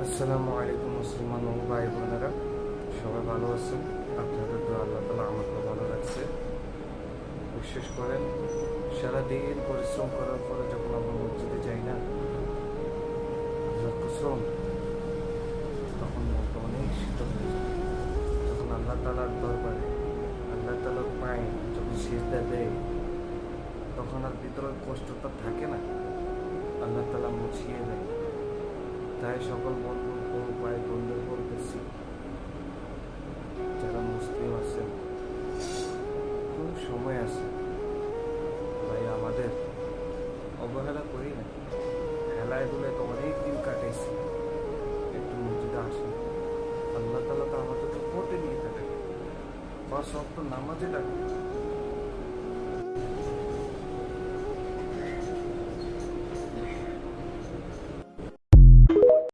আসসালামু আলাইকুম মুসলমান ও ভাই বোনেরা, সবাই ভালো আছেন? আপনাদের তো আল্লাহ তালা আমাকে ভালো রাখছে। বিশেষ করেন সারাদিন পরিশ্রম করার পরে যখন আমরা মসজিদে যাই না, আল্লাহর কসম, তখন মনটা অনেক শীতল হয়ে যায়। যখন আল্লাহ তালার দরবারে আল্লাহ তালার পায়ে যখন সিজদা দেয়, তখন আর ভিতরের কষ্টটা থাকে না, আল্লাহ তালা মুছিয়ে দেয়। তাই সকল বন্ধু ও ভাই বোনদের বলতেছি, যারা মুসলিম আছেন, খুব সময় আছে ভাই, আমাদের অবহেলা করি না। খেলায় দুলায় তো অনেক দিন কাটাইছি, একটু মসজিদে আসি। আল্লাহ তালা তো আমাদের তো কোর্টে নিয়ে থাকে, 5 ওয়াক্ত নামাজে ডাকে।